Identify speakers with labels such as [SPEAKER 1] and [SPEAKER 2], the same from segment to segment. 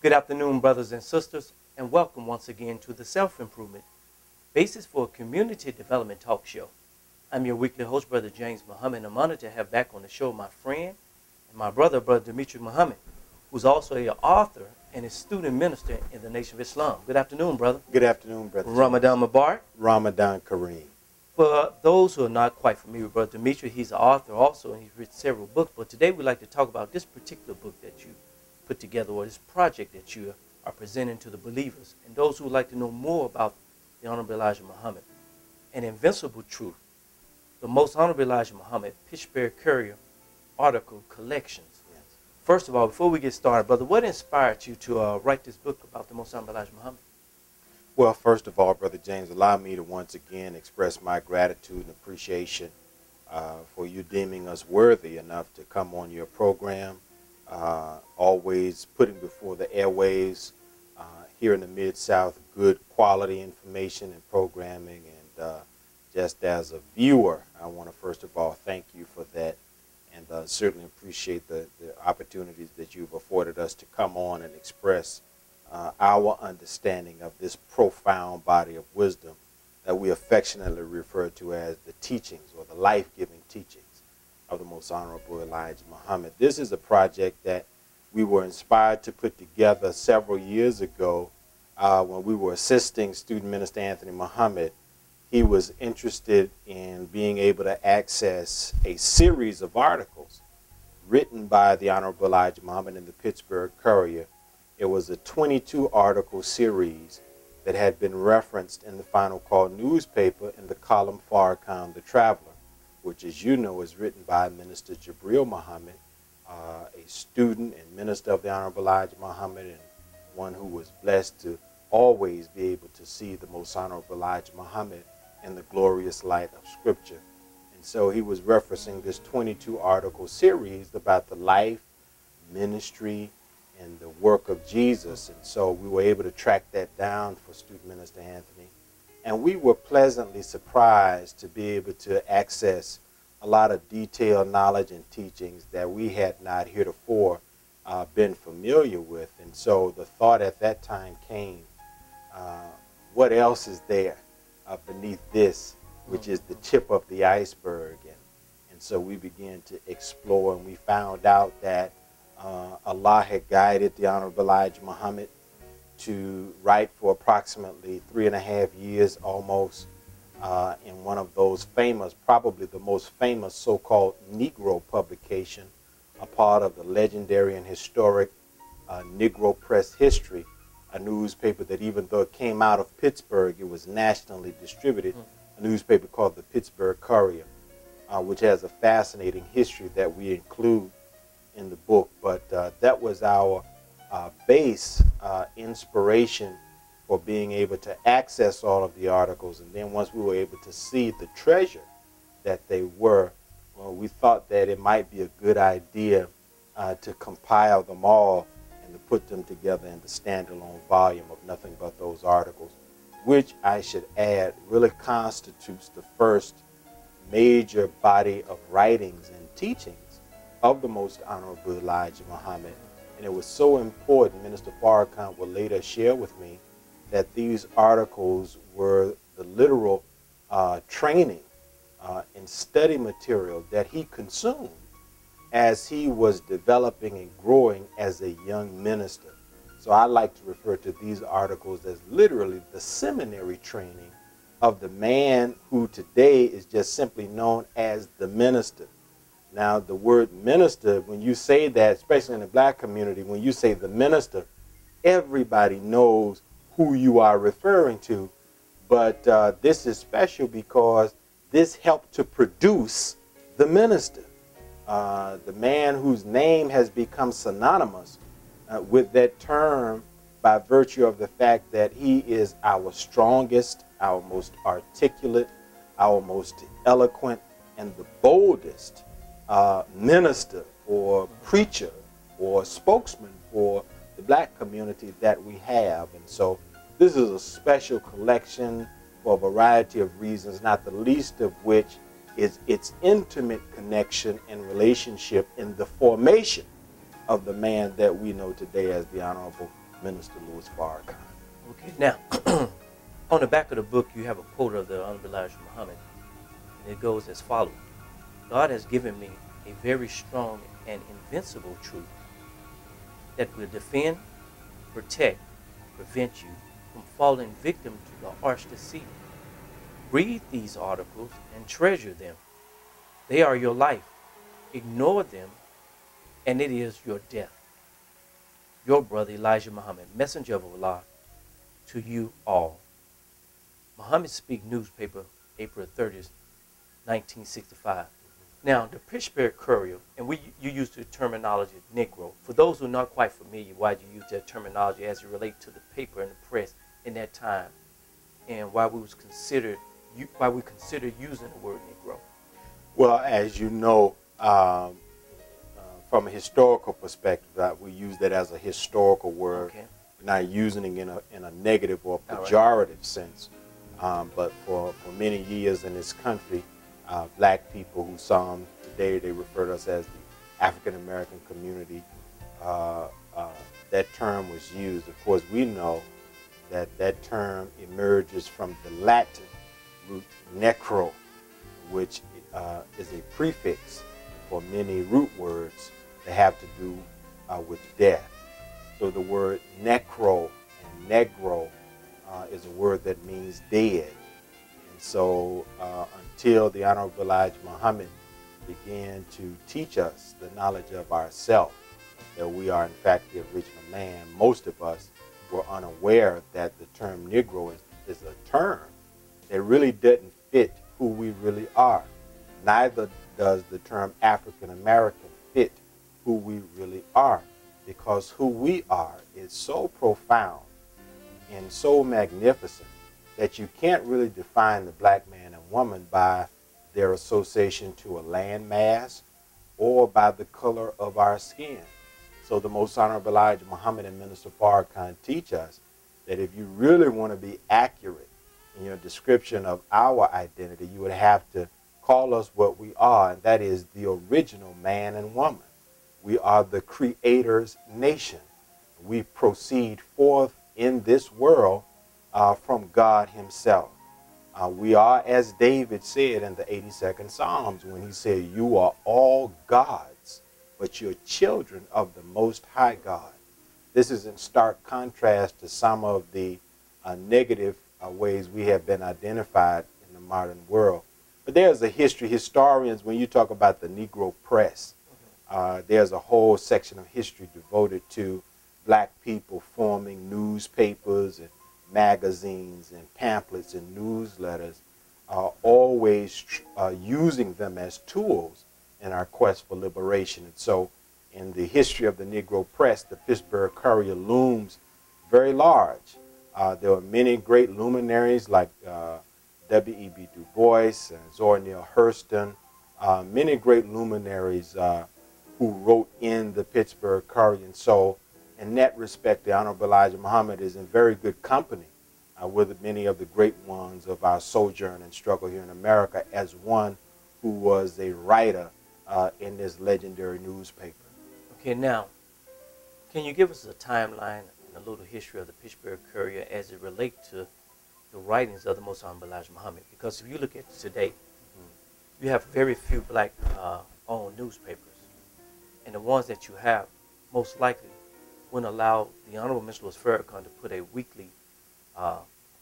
[SPEAKER 1] Good afternoon, brothers and sisters, and welcome once again to the Self-Improvement Basis for Community Development Talk Show. I'm your weekly host, Brother James Muhammad. I'm honored to have back on the show my friend and my brother, Brother Dimitri Muhammad, who's also an author and a student minister in the Nation of Islam. Good afternoon, brother.
[SPEAKER 2] Good afternoon, Brother
[SPEAKER 1] Ramadan Mubarak.
[SPEAKER 2] Ramadan Kareem.
[SPEAKER 1] For those who are not quite familiar with Brother Dimitri, he's an author also, and he's written several books. But today we'd like to talk about this particular book that you put together, or this project that you are presenting to the believers and those who would like to know more about the Honorable Elijah Muhammad. An Invincible Truth, the Most Honorable Elijah Muhammad, Pittsburgh Courier article collections.
[SPEAKER 2] Yes.
[SPEAKER 1] First of all, before we get started, brother, what inspired you to write this book about the Most Honorable Elijah Muhammad?
[SPEAKER 2] Well, first of all, Brother James, allow me to once again express my gratitude and appreciation for you deeming us worthy enough to come on your program, always putting before the airwaves here in the Mid-South good quality information and programming. And just as a viewer, I want to first of all thank you for that, and certainly appreciate the opportunities that you've afforded us to come on and express our understanding of this profound body of wisdom that we affectionately refer to as the teachings or the life-giving teachings of the Most Honorable Elijah Muhammad. This is a project that we were inspired to put together several years ago when we were assisting student minister Anthony Muhammad. He was interested in being able to access a series of articles written by the Honorable Elijah Muhammad in the Pittsburgh Courier. It was a 22-article series that had been referenced in the Final Call newspaper in the column Farrakhan the Traveler, which, as you know, is written by Minister Jabril Muhammad, a student and minister of the Honorable Elijah Muhammad, and one who was blessed to always be able to see the Most Honorable Elijah Muhammad in the glorious light of Scripture. And so he was referencing this 22-article series about the life, ministry, and the work of Jesus. And so we were able to track that down for student minister Anthony. And we were pleasantly surprised to be able to access a lot of detailed knowledge and teachings that we had not heretofore been familiar with. And so the thought at that time came, what else is there beneath this, which is the tip of the iceberg? And so we began to explore, and we found out that Allah had guided the Honorable Elijah Muhammad to write for approximately 3.5 years almost in one of those famous, probably the most famous so-called Negro publication, a part of the legendary and historic Negro Press History, a newspaper that, even though it came out of Pittsburgh, it was nationally distributed, a newspaper called the Pittsburgh Courier, which has a fascinating history that we include in the book. But that was our base inspiration for being able to access all of the articles. And then once we were able to see the treasure that they were, well, we thought that it might be a good idea to compile them all and to put them together in the standalone volume of nothing but those articles, which I should add really constitutes the first major body of writings and teachings of the Most Honorable Elijah Muhammad. And it was so important, Minister Farrakhan will later share with me, that these articles were the literal training and study material that he consumed as he was developing and growing as a young minister. So I like to refer to these articles as literally the seminary training of the man who today is just simply known as the minister. Now, the word minister, when you say that, especially in the black community, when you say the minister, everybody knows who you are referring to. But this is special because this helped to produce the minister, the man whose name has become synonymous with that term by virtue of the fact that he is our strongest, our most articulate, our most eloquent, and the boldest minister or preacher or spokesman for the black community that we have. And so this is a special collection for a variety of reasons, not the least of which is its intimate connection and relationship in the formation of the man that we know today as the Honorable Minister Louis Farrakhan.
[SPEAKER 1] Okay, now, on the back of the book, you have a quote of the Honorable Elijah Muhammad, and it goes as follows. God has given me a very strong and invincible truth that will defend, protect, prevent you from falling victim to the arch deceit. Read these articles and treasure them. They are your life. Ignore them, and it is your death. Your brother Elijah Muhammad, messenger of Allah, to you all. Muhammad Speak newspaper, April 30th, 1965. Now, the Pittsburgh Courier, and you use the terminology Negro. For those who are not quite familiar, why do you use that terminology as it relates to the paper and the press in that time, and why we consider using the word Negro?
[SPEAKER 2] Well, as you know, from a historical perspective, we use that as a historical word.
[SPEAKER 1] Okay.
[SPEAKER 2] We're not using it in a negative or pejorative sense. But for many years in this country, black people, who some today they refer to us as the African American community, that term was used. Of course, we know that term emerges from the Latin root necro, which is a prefix for many root words that have to do with death. So the word necro and negro is a word that means dead. And so until the Honorable Elijah Muhammad began to teach us the knowledge of ourselves, that we are in fact the original man, most of us were unaware that the term Negro is a term that really doesn't fit who we really are. Neither does the term African American fit who we really are, because who we are is so profound and so magnificent that you can't really define the black man and woman by their association to a landmass or by the color of our skin. So the Most Honorable Elijah Muhammad and Minister Farrakhan teach us that if you really want to be accurate in your description of our identity, you would have to call us what we are, and that is the original man and woman. We are the Creator's nation. We proceed forth in this world from God himself. We are, as David said in the 82nd Psalms, when he said, you are all gods, but you're children of the Most High God. This is in stark contrast to some of the negative ways we have been identified in the modern world. But there's a history. Historians, when you talk about the Negro press, there's a whole section of history devoted to black people forming newspapers and magazines and pamphlets and newsletters, always using them as tools in our quest for liberation. And so in the history of the Negro press, the Pittsburgh Courier looms very large. There were many great luminaries like W.E.B. Du Bois and Zora Neale Hurston, many great luminaries who wrote in the Pittsburgh Courier. And so in that respect, the Honorable Elijah Muhammad is in very good company with many of the great ones of our sojourn and struggle here in America, as one who was a writer in this legendary newspaper.
[SPEAKER 1] Okay, now, can you give us a timeline and a little history of the Pittsburgh Courier as it relates to the writings of the Most Honorable Elijah Muhammad? Because if you look at today, you have very few black-owned newspapers. And the ones that you have, most likely, wouldn't allow the Honorable Mr. Louis Farrakhan to put a weekly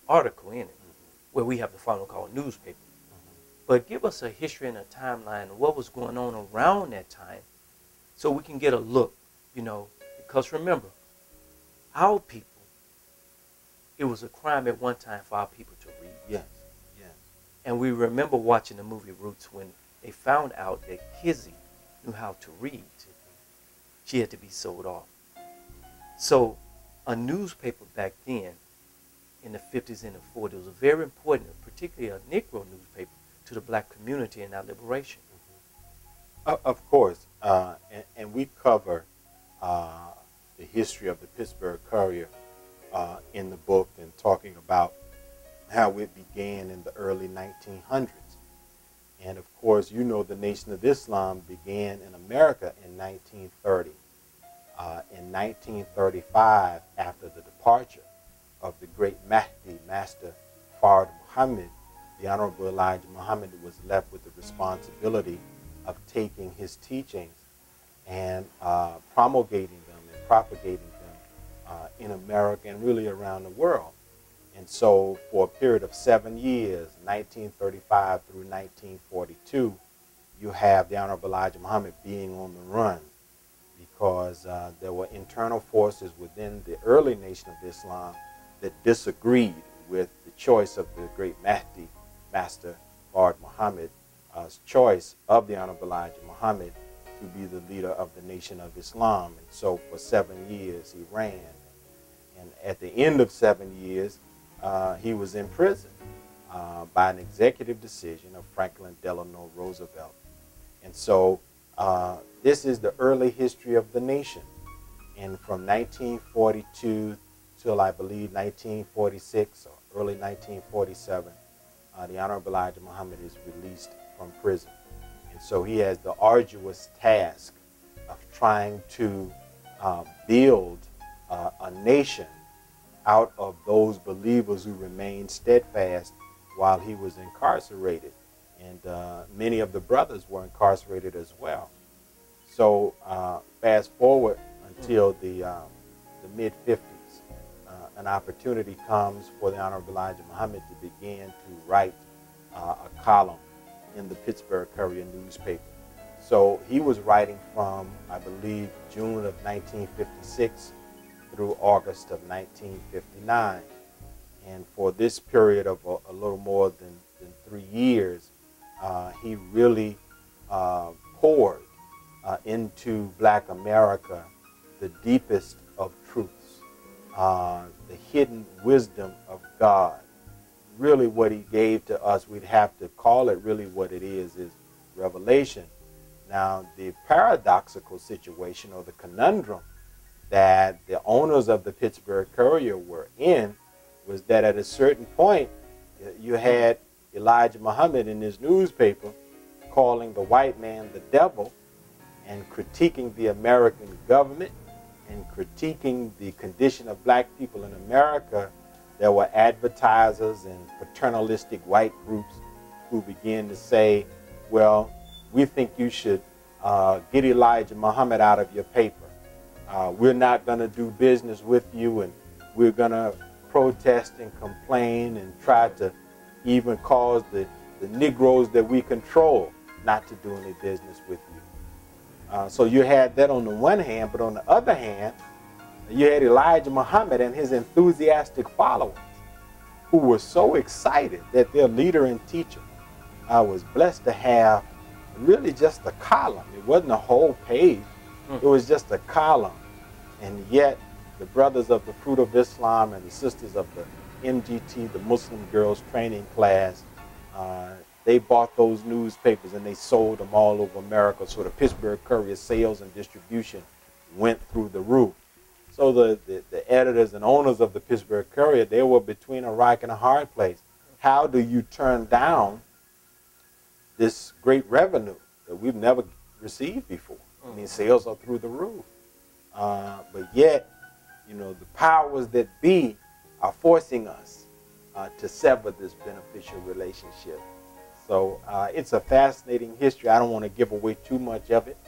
[SPEAKER 1] article in it, where we have the final call newspaper. But give us a history and a timeline of what was going on around that time, so we can get a look, you know, because remember, our people, it was a crime at one time for our people to read.
[SPEAKER 2] Yes, yes.
[SPEAKER 1] And we remember watching the movie Roots when they found out that Kizzy knew how to read. She had to be sold off. So a newspaper back then, in the 50s and the 40s, was very important, particularly a Negro newspaper, to the black community and our liberation.
[SPEAKER 2] Of course, and we cover the history of the Pittsburgh Courier in the book, and talking about how it began in the early 1900s. And of course, you know, the Nation of Islam began in America in 1930. In 1935, after the departure of the great Mahdi, Master Fard Muhammad, the Honorable Elijah Muhammad was left with the responsibility of taking his teachings and promulgating them and propagating them in America and really around the world. And so for a period of 7 years, 1935 through 1942, you have the Honorable Elijah Muhammad being on the run because there were internal forces within the early Nation of Islam that disagreed with the choice of the great Mahdi, Master Fard Muhammad's choice of the Honorable Elijah Muhammad to be the leader of the Nation of Islam. And so for 7 years he ran. And at the end of 7 years, he was in prison by an executive decision of Franklin Delano Roosevelt. And so this is the early history of the nation. And from 1942 till I believe 1946 or early 1947, the Honorable Elijah Muhammad is released from prison. And so he has the arduous task of trying to build a nation out of those believers who remained steadfast while he was incarcerated. And many of the brothers were incarcerated as well. So fast forward until the mid-50s, an opportunity comes for the Honorable Elijah Muhammad to begin to write a column in the Pittsburgh Courier newspaper. So he was writing from, I believe, June of 1956 through August of 1959. And for this period of a little more than 3 years, he really poured into Black America the deepest of truths, the hidden wisdom of God. Really what he gave to us, we'd have to call it really what it is revelation. Now, the paradoxical situation or the conundrum that the owners of the Pittsburgh Courier were in was that at a certain point, you had Elijah Muhammad in his newspaper calling the white man the devil and critiquing the American government and critiquing the condition of black people in America. There were advertisers and paternalistic white groups who began to say, well, we think you should get Elijah Muhammad out of your paper. We're not going to do business with you, and we're going to protest and complain and try to even cause the Negroes that we control not to do any business with you. So you had that on the one hand, but on the other hand, you had Elijah Muhammad and his enthusiastic followers who were so excited that their leader and teacher was blessed to have really just a column. It wasn't a whole page. It was just a column. And yet the brothers of the Fruit of Islam and the sisters of the MGT, the Muslim Girls Training Class, they bought those newspapers and they sold them all over America. So the Pittsburgh Courier sales and distribution went through the roof. So the editors and owners of the Pittsburgh Courier, they were between a rock and a hard place. How do you turn down this great revenue that we've never received before? I mean, sales are through the roof. But yet, you know, the powers that be are forcing us to sever this beneficial relationship. So it's a fascinating history. I don't want to give away too much of it,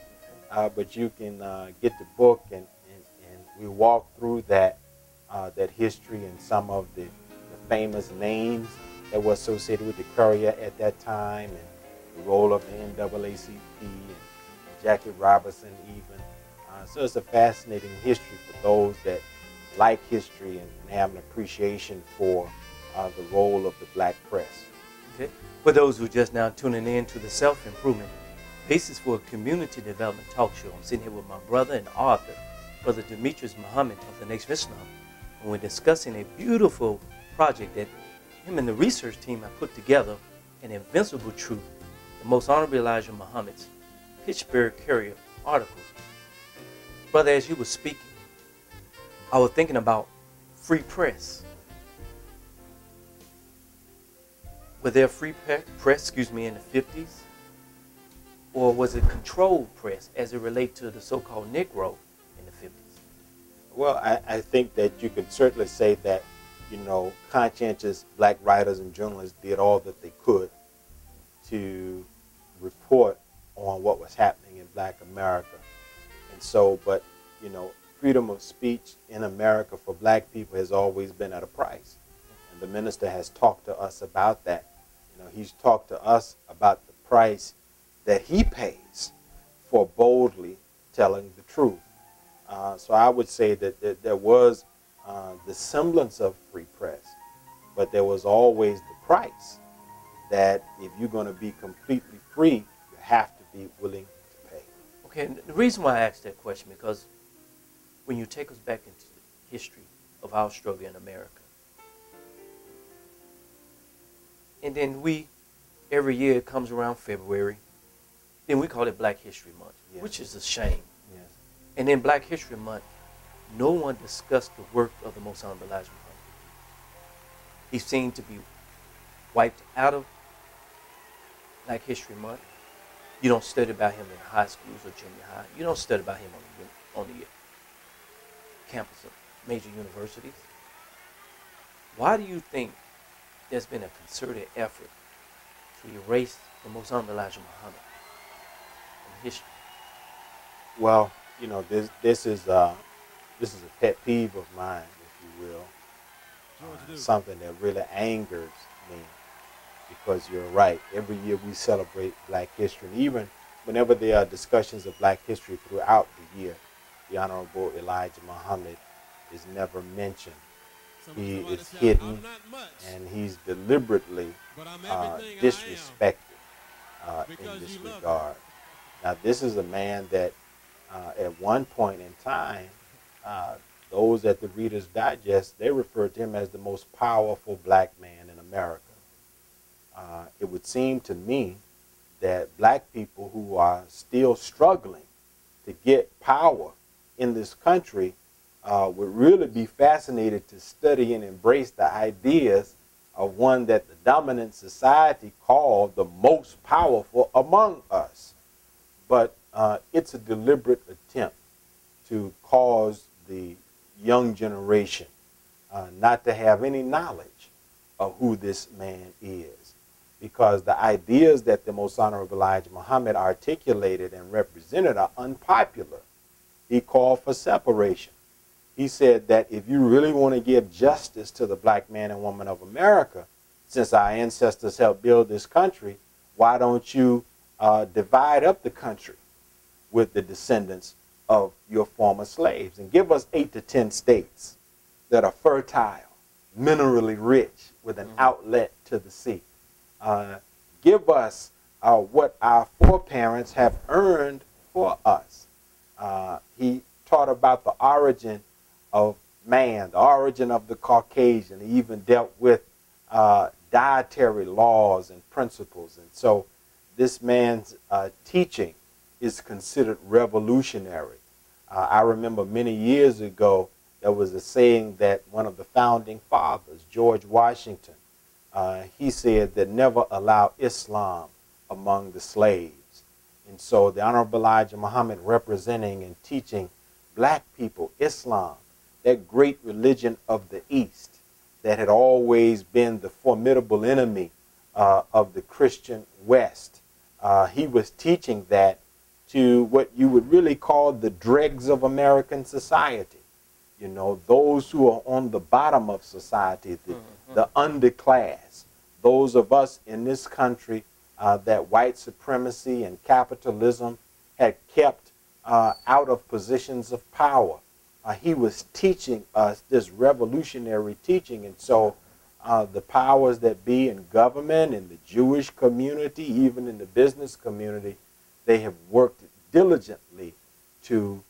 [SPEAKER 2] but you can get the book and we walk through that history and some of the famous names that were associated with the Courier at that time, and the role of the NAACP and Jackie Robinson even. So it's a fascinating history for those that like history and have an appreciation for the role of the black press.
[SPEAKER 1] Okay. For those who are just now tuning in to the Self-Improvement Basis for Community Development Talk Show, I'm sitting here with my brother and author, Brother Demetrius Muhammad of the Nation of Islam, and we're discussing a beautiful project that him and the research team have put together, An Invincible Truth, the Most Honorable Elijah Muhammad's Pittsburgh Courier articles. Brother, as you were speaking, I was thinking about free press. Were there free press, in the 50s? Or was it controlled press as it relates to the so-called Negro in the 50s?
[SPEAKER 2] Well, I think that you could certainly say that, conscientious black writers and journalists did all that they could to report on what was happening in black America. And so, but, freedom of speech in America for black people has always been at a price. And the minister has talked to us about that. He's talked to us about the price that he pays for boldly telling the truth. So I would say that there was the semblance of free press, but there was always the price that if you're going to be completely free, you have to be willing to pay.
[SPEAKER 1] Okay, and the reason why I asked that question, because when you take us back into the history of our struggle in America, and then every year it comes around February, then we call it Black History Month, yes, which is a shame.
[SPEAKER 2] Yes.
[SPEAKER 1] And in Black History Month, no one discussed the work of the Most Honorable Elijah Muhammad. He seemed to be wiped out of Black History Month. You don't study about him in high schools or junior high. You don't study about him on the campus of major universities. Why do you think there's been a concerted effort to erase the Most Honorable Elijah Muhammad from history?
[SPEAKER 2] Well, this is a pet peeve of mine, if you will. Something that really angers me, because you're right. Every year we celebrate Black history, and even whenever there are discussions of Black history throughout the year, the Honorable Elijah Muhammad is never mentioned. He is hidden, and he's deliberately disrespected in this regard. Now, this is a man that at one point in time, those at the Reader's Digest, they referred to him as the most powerful black man in America. It would seem to me that black people who are still struggling to get power in this country would really be fascinated to study and embrace the ideas of one that the dominant society called the most powerful among us. But it's a deliberate attempt to cause the young generation not to have any knowledge of who this man is, because the ideas that the Most Honorable Elijah Muhammad articulated and represented are unpopular. He called for separation. He said that if you really want to give justice to the black man and woman of America, since our ancestors helped build this country, why don't you divide up the country with the descendants of your former slaves and give us 8 to 10 states that are fertile, minerally rich, with an outlet to the sea. Give us what our foreparents have earned for us. He taught about the origin of man, the origin of the Caucasian. He even dealt with dietary laws and principles. And so this man's teaching is considered revolutionary. I remember many years ago, there was a saying that one of the founding fathers, George Washington, he said that never allow Islam among the slaves. And so the Honorable Elijah Muhammad, representing and teaching black people Islam, that great religion of the East that had always been the formidable enemy of the Christian West. He was teaching that to what you would really call the dregs of American society. You know, those who are on the bottom of society, the underclass, those of us in this country that white supremacy and capitalism had kept out of positions of power. He was teaching us this revolutionary teaching. And so the powers that be in government, in the Jewish community, even in the business community, they have worked diligently to